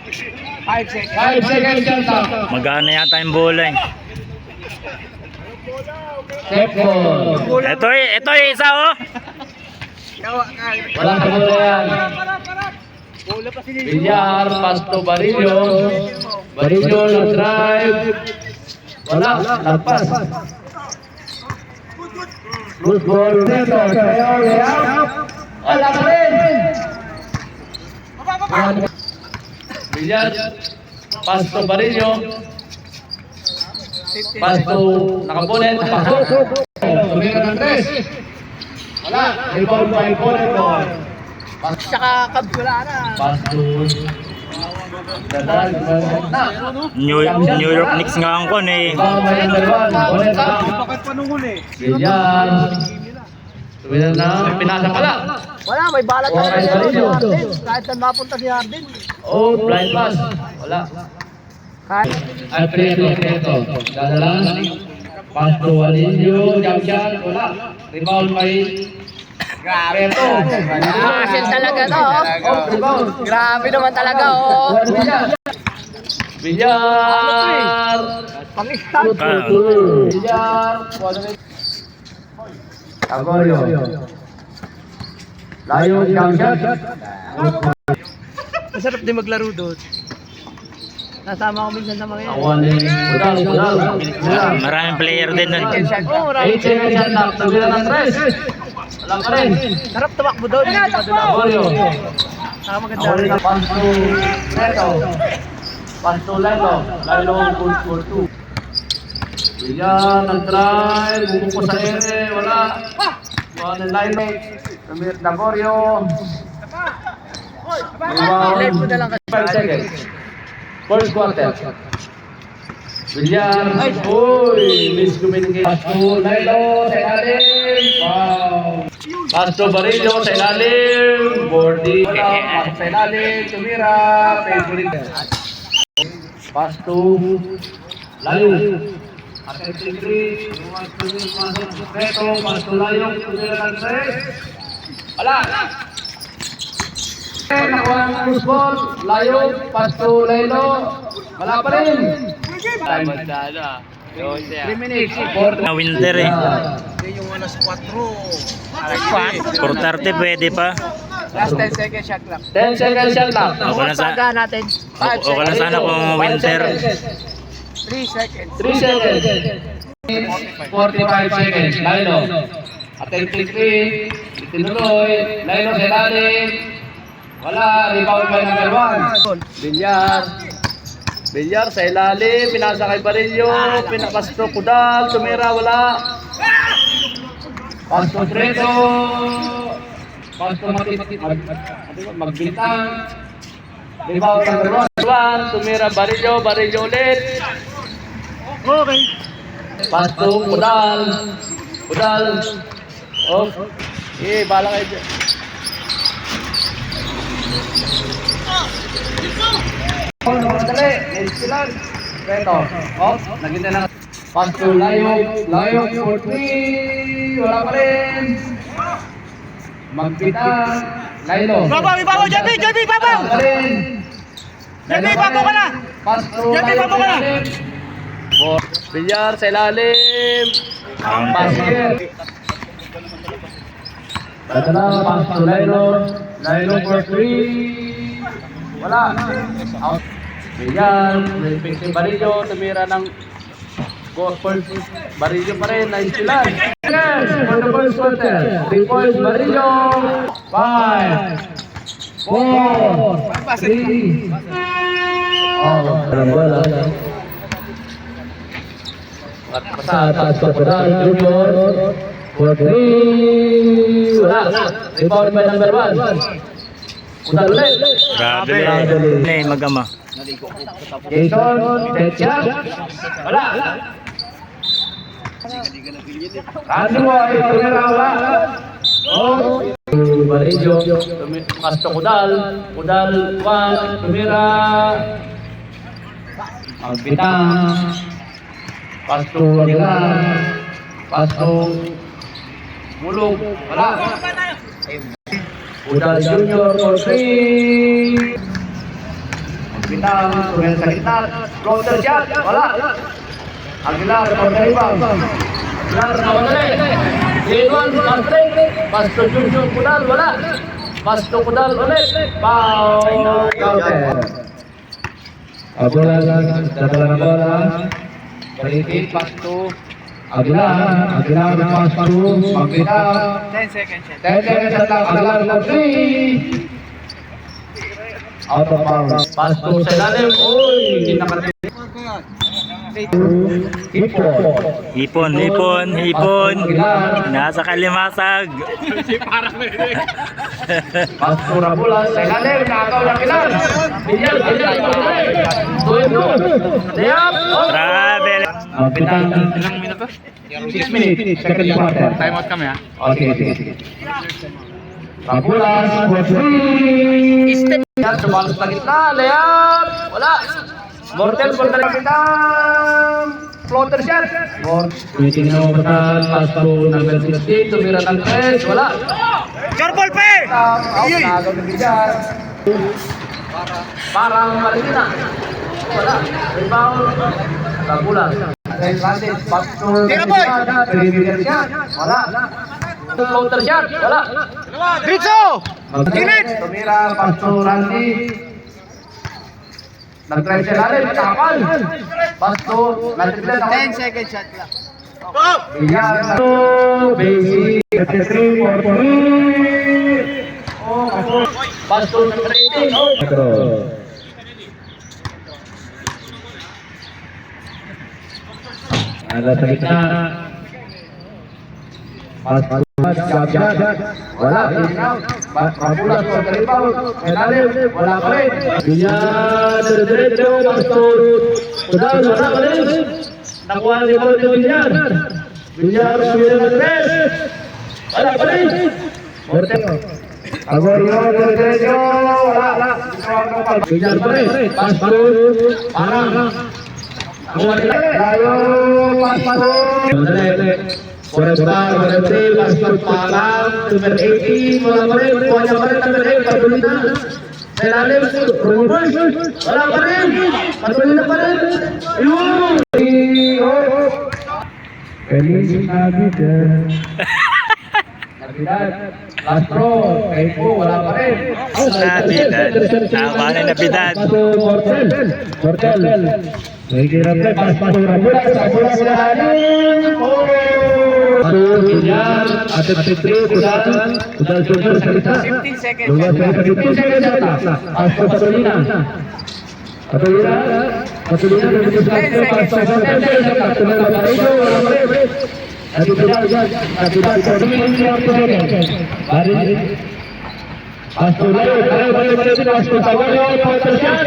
5 seconds yan ta. Magana yata yung bola eh. Set ball. Ito yung isa oh. Wala sa bola yan. Villar, pasto Barillo. Barillo na drive. Wala, lampas. Good ball dito. Wala pa rin. Villar, pasto Barillo. Pasto nakapunin. Pasok. Tumira ng 3. Wala. Rebound by Poleto. Tsaka Cubs wala na. Pasto. New York Knicks nga ang kon eh. Bakit panungon eh? Villar. Tumira na. Pinasa pala. Wala, may balat Okay, na Barillo. kahit saan mapunta si Harden. Oh, blind pass. Wala. Alfredo Neto. Dadala. Pasto Barillo. Jump shot. Wala. Rebound by Neto. Asin talaga to. Oh, rebound. Grabe naman talaga oh. Villar. Villar. Pang-start. Villar. Agorio. Layo jump shot. Masarap din maglaro doon. Nasama ko minsan sa mga yan. Budal. Maraming player din nun. Oo, marami. 8 seconds shot na. Tumira ng 3. Wala pa rin. Sarap tumakbo doon. Hindi pa doon. Agorio. Saka maganda. Agorio na Pasto Neto. Pasto Leto. Lalo good for 2. Villar nag-drive. Bumuko sa ere. Wala. Wala ng line. Tumir Agorio. Live mo na lang kasi. 5 seconds. First quarter. Villar. Uy, miscommunication. Pasto Lilo sa ilalim. Wow. Pasto Barillo sa ilalim. Bordy. Wala. Sa ilalim. Tumira. Favorite. Pasto Layo. Atin tigri. Reto. Pasto Layo. Tumira ng 3. Wala. Nakuha ng loose ball. Layo. Pasto Lilo. Wala pa rin. 3 minutes. Na winter eh. Yung alas 4. 4:30 pwede pa. Last 10 seconds shot lang. 10 seconds shot lang. Okay na Taga natin. 5 Okay lang sana kung winter. 3 seconds. 3 seconds. 45 seconds. Lilo. Attentive 3. Tinuloy. Lilo sa ilalim. Wala. Rebound by number 1. Villar. Villar sa ilalim. Pinasa kay Barillo. Pinapasto Kudal. Tumira. Wala. Pasto Treto. Pasto magbintang. Rebound number 1. Tumira Barillo. Barillo ulit. Okay. Pasto Kudal. Kudal. Oh. Bala kayo dyan. Madali. Next lang. Treto. Oh. Nagintay na. Pasto Layo. Layo for 3. Wala pa rin. Magpitang. Lilo. Ibabaw, JB, ibabaw! Wala pa rin. JB, ibabaw ka na! Pasto JB, Layo ibabaw ka na! sa ilalim. Villar sa ilalim. Basket. Tatala, Pasto Lilo. Lilo for 3. Wala. Out. Villar. Respect si Barillo. Tumira ng first. Barillo pa rin. Nice sila. Yes, for the first quarter. 3 points Barillo. 5. 4. 3. Bola. Atas Kapedal Junior. For 3. Wala. Rebound by number 1. Udah ulit. Grabe. Eh, magama. Jason, Tetcha. Wala. Ano ay tumira wala. Oh. Barillo. Pasto Kudal. Kudal 1. Tumira. Magbitang. Pasto Aguilar. Pasto Mulog. Wala. Kudal Junior for 3. Bintang, tumira sa gitna. Floater shot, wala. Aguilar, counter rebound. Aguilar, nawala. Leon, pass to Junjun Kudal, wala. Pass to Kudal ulit. Foul, counter. Aguilar, dala na bola. Repeat, pass to Aguilar pass to Pagbita. 10 seconds shot. 10 seconds at lang. Aguilar for 3. Out of bounds. pass to sa ilalim. Uy, hindi nakarating. Ipon. Hipon. Nasa kalimasag. Pass to Rabulas sa ilalim. Nakakaw ng ilan. Bilyal. Tuwendo. Layup. Travel. Bintang Ilang minuto? 6 minutes. Second quarter. Time out kami ha. Okay. Rabulas for 3. Yan, sumalos na gitna. Layup. Wala. Mortel, kapitang. Floater shot. Waiting na umatan. Pass to number 16, tumira ng 3. Wala. Chorbol pe! Out na agad ng bilyar. Parang Marikina. Wala. Rebound. Rabulas. Francis, pass to perimeter shot. Wala. Floater shot. Wala. Rizzo! Tumira, pass to Randy. Nag-drive siya lalim, takal. Pass to, nag-drive 10 seconds shot lang. Bilyar. Basic 33 for 3. Pass to, nag-drive. Ada sa gitna. Pass to jab. Wala. Rabulas po sa rebound. Ilalim, wala pa rin. Bilyar diretso. Pass to Kudal. Wala pa rin. Nakuha ni Bilyar. Bilyar sumira ng 3. Wala pa rin. Mortel. Agorio diretso. Wala. Bilyar pa rin. Pass to Parang. Layo, pass to. Foresta, Valentin, Pastor Parang, number 18, wala pa rin, kuha niya pa rin, number 8, patuloy na. Sa ilalim, Rubens, wala pa rin, patuloy na pa rin. Ayun! Feliz Navidad. Navidad. Castro, Kaipo, wala pa rin. Navidad. Tama na Navidad. Paso Mortel. Nagkirap na, paso Rabulas sa ilalim. Paso Bilyar, at 33, Kudal Sugar sa gitna. 15 seconds Luwas shot. sa 15 seconds na. Paso Patulina. Patulina, nagkirap na, paso wala pa rin. Navidad, Pasto Layo, Pasto Tawayo, Pasto Shot.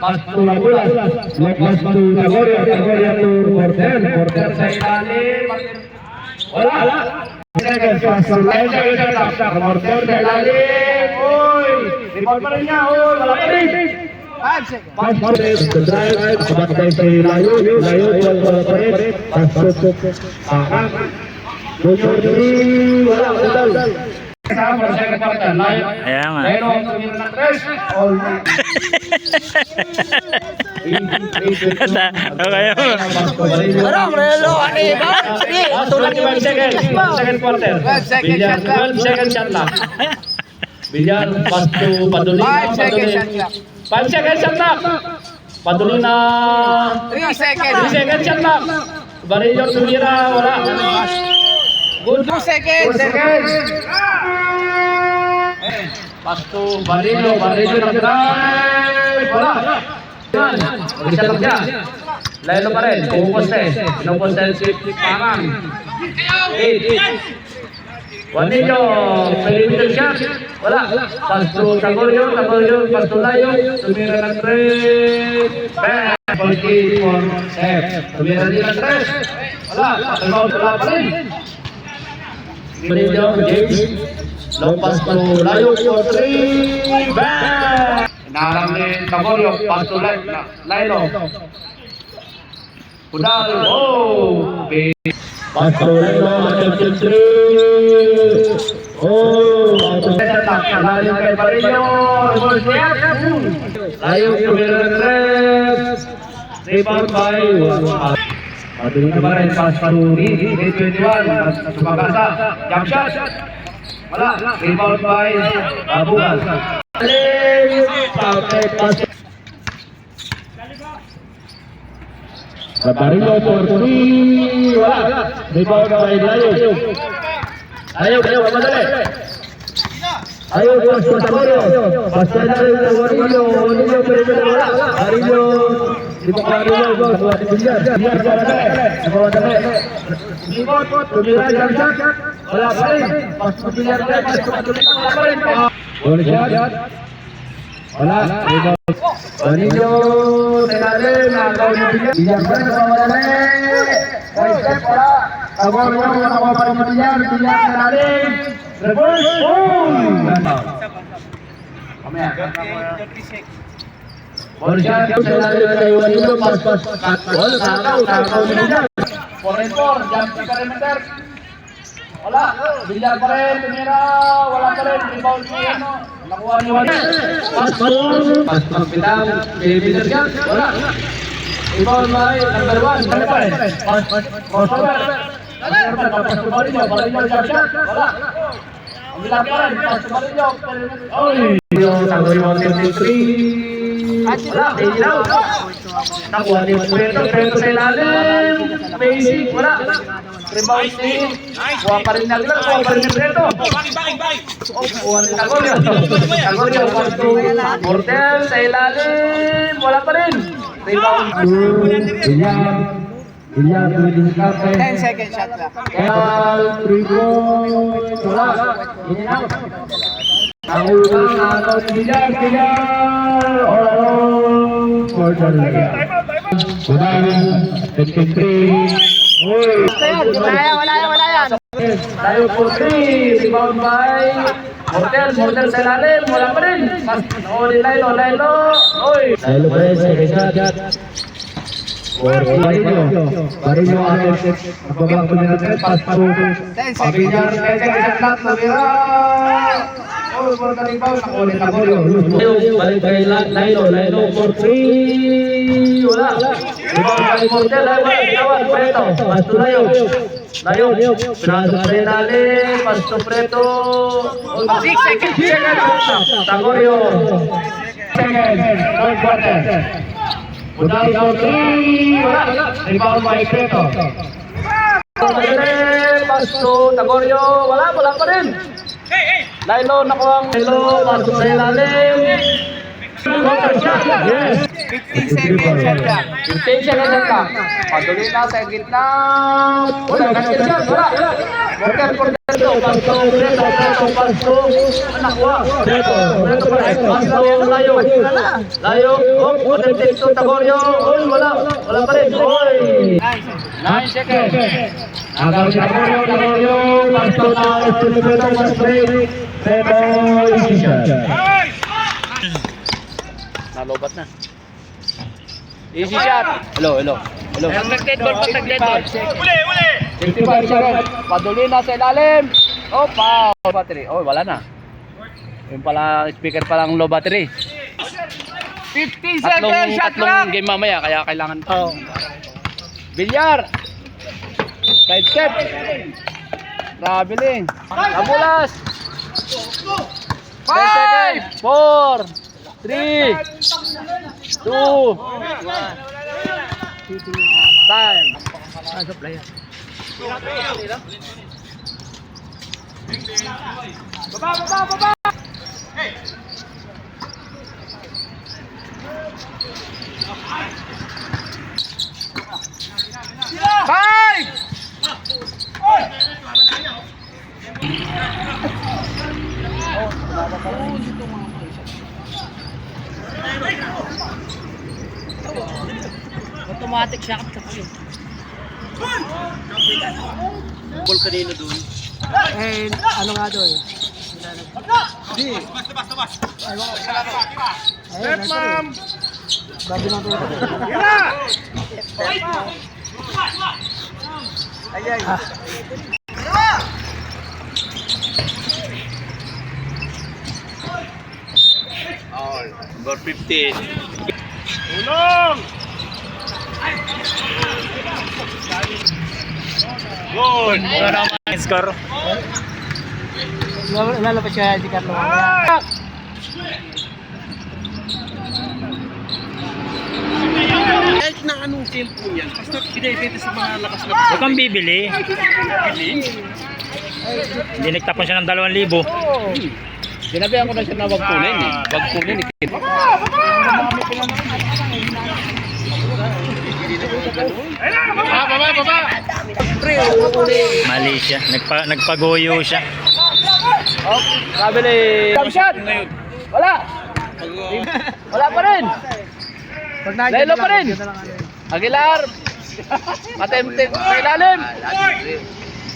Pasto Labulas, Pasto Tagorio to Mortel Sa ilalim. wala. Pasto Layo, Mortel sa ilalim. Uy, rebound pa rin niya, wala pa rin. 5 seconds. Pass to the drive, sabay sa layo, wala pa rin. Pass to Parang. Junior Duri, wala. Kasama sa second quarter. Layo. Ayan nga. Pero, tumira ng 3. All Parang relo, ano yun? Second quarter. 12 seconds Bilyar, shot lang. 12 second shot lang. Bilyar, pass to Padulina. 5 seconds shot lang. 5 second shot lang. Padulina. 3 seconds. 3 second shot lang. Barillo, tumira, wala. Good. 2 seconds. 2 seconds. Pass to Barillo nag-drive. Wala. Yan. Mag-isa lang siya. Lalo pa rin. Pumuposte. Pinuposte si Parang. 8. Juanillo. Perimeter shot. Wala. Pass to Tagorio. Pass to Layo. Tumira ng 3. Bang. 44 for F. Tumira din ng 3. Wala. Wala pa rin. Juanillo. James. Long pass to Layo for 3. Bang. Inaharang ni Tagorio. Pass to Layo. Kudal. Oh. Pastorino, attention 3. Oh, Layo kay Barillo. Layo tumira ng Red. Rebound by patuloy na pa rin pass to D21. Sumagasa. Jump shot. Wala. Rebound by Abugas. Pass. Barillo for 3. Wala. Rebound by Layo. Layo, madali. Ayo pas Tagorio. Pas Barillo. Barillo. Di Barillo buat Bilyar. Bilyar bawa dale. Tumira jam shot. Wala pa rin. Pas Bilyar pas wala pa rin. Goal shot. Wala. Barillo tenale na gol ni Bilyar. Bilyar bawa dale. Step wala. Tagorio nakuha pa rin Bilyar. Bilyar tenale. Reverse. Mamaya. Ball shot sa ilalim ng Taiwan dito, pas ball, takaw nila. 4-4, jump sa perimeter. Wala, Bilyar pa rin, tumira, wala pa rin, rebound ni ano, nakuha ni Juan. Pas pitang, Bilyar shot, wala. Rebound by number 1, dali pa rin. Crossover. Barillo, jump shot, wala. Bilyar pa rin, pas to Barillo. Oy, yung Tagorio 33. Wala, ilaw. Nakuha ni Puerto sa ilalim. Basic, wala. Rebound ni, kuha pa rin naglag, kuha pa rin ni Preto. Kuha ni Tagorio. Tagorio, pas to Mortel, sa ilalim, wala pa rin. Rebound. Bilyar, pwedeng kape. 10 second shot lang. Cal, 3 points, wala. In and out. Ang unang nakaw ni Bilyar. Oh, for the league. Wala, 53. Wala yan. Tayo po 3, rebound by Mortel sa ilalim, wala pa rin. Ni Lailo. Oy. Dahil pa rin sa shot. Barillo atin. Nagbabang ko natin. Pass to. 10 seconds. Bilyar, 10 seconds shot. Tumira. Oh, for the rebound. Nakuha ni Tagorio. Balik kay Lailo for 3. Wala. Rebound by Mortel, ginawa, Preto. Pass to Layo. Pinasok sa ilalim, pas to Preto. 6 seconds. Tagorio. Second, third quarter. Udal for 3. Wala. Rebound by Preto. Pas to Tagorio, wala pa rin. Lailo, nakuha ang Lailo, pasok sa ilalim. Yes. 15 seconds shot lang. 15 seconds lang. Patuloy na sa gitna. Wala, gasket siya, wala. Mortel, pasto, nakuha. Preto pa rin, pasto, Layo, protected to Tagorio. Oy, wala pa rin. Oy, 9 seconds. Agak Tagorio, pasto na Preto, mas break. Preto, decision. Nalobat na. Easy shot. Hello. Protected ball. 55 seconds. Paduli na sa ilalim. Oh, foul. Battery. Oh, wala na. Yung pala, speaker palang low battery. 15 seconds shot lang. Tatlong game mamaya, kaya kailangan. Oh. Bilyar. Side step. Traveling. Abulas. 10 seconds. 4, 3, 2, 1. Time. Baba. Five. Automatic shot. Ball kanino doon? Eh, ano nga doon? Step, ma'am! Bago na ito. Number 15. Ulong! Good! Score. Lalabas siya si Carlo. Kahit na anong cellphone yan, basta pinibenta sa mga lakas na Huwag kang bibili. Hindi nagtapon siya ng 2,000. Sinabihan ko na siya na wag kunin eh. Wag kunin eh. Baba! Mali siya. Nagpagoyo siya. Oh, sabi ni... Jump shot! Wala! Wala pa rin! Lelo pa rin! Aguilar! Attempted sa ilalim!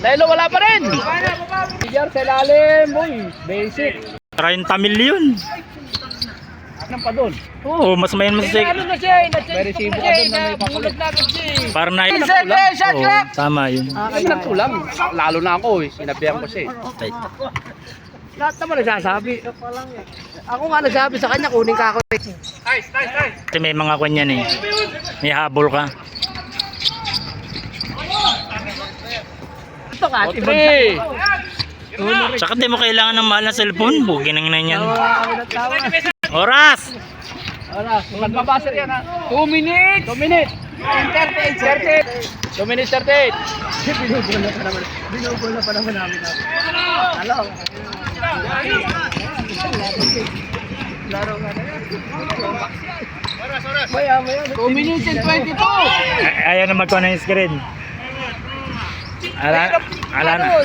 Lelo wala pa rin! Aguilar sa ilalim! Boy, basic! 30 milyon. Anong pa doon? Oo, mas mayan mas Ano na siya? May resibo ka doon na may pakulit. Para na Oo, tama yun. Ay, nagkulang. Lalo na ako eh. Sinabihan ko siya eh. Ay, Lahat naman nagsasabi. Ako nga nagsabi sa kanya, kunin ka ako. kasi may mga kanyan eh. May habol ka. Ito ka, O, tibag 3! Tsaka di mo kailangan ng mahal na cellphone. Bugin ang yan. Kami ng tawa. Oras! Wala, magbabaser yan ha. 2 minutes! 2 minutes! 30! 2 minutes 38! Binubol na pa naman namin. Hello. Laro nga na yan. Maya. 2 minutes and 22! Ayaw na magkuha ng screen. Ala na.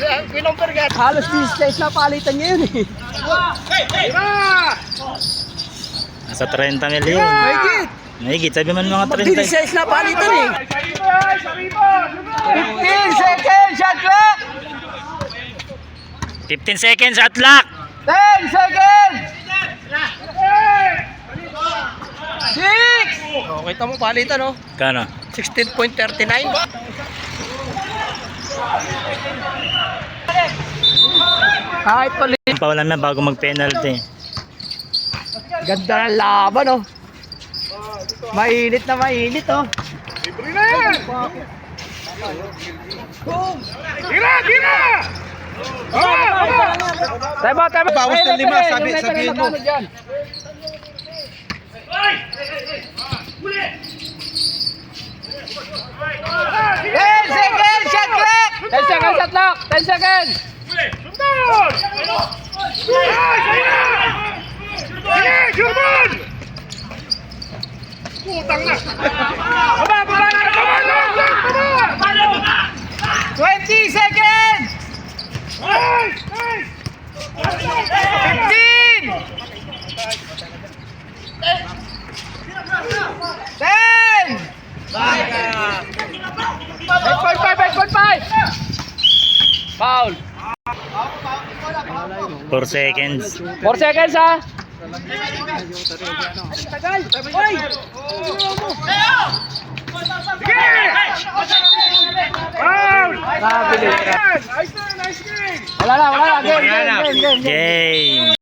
Halos 16 na palitan niya yun eh. Nasa 30 milyon. Mahigit. Mahigit. Sabi man mga 30. Mag-16 na palitan eh. 15 seconds, shot clock! 15 seconds at lock. 10 seconds! 6! Oh, kita mo palitan oh. Kano? 16.39. Kahit pali. Paulan na bago mag-penalty. Ganda ng laban oh. Mainit na mainit oh. Libre na yan! Tira! Tama! Bawas ng 5, sabihin mo. 10 seconds, shot clock! 10 seconds shot clock! 10 seconds! Sundon! Sige, Jurman! Putang na! Baba! 20 seconds! 15! 10! 8.5! Foul! 4 seconds. 4 seconds ha! Foul! Sabi nila. Nice game! Wala na. Game. Game.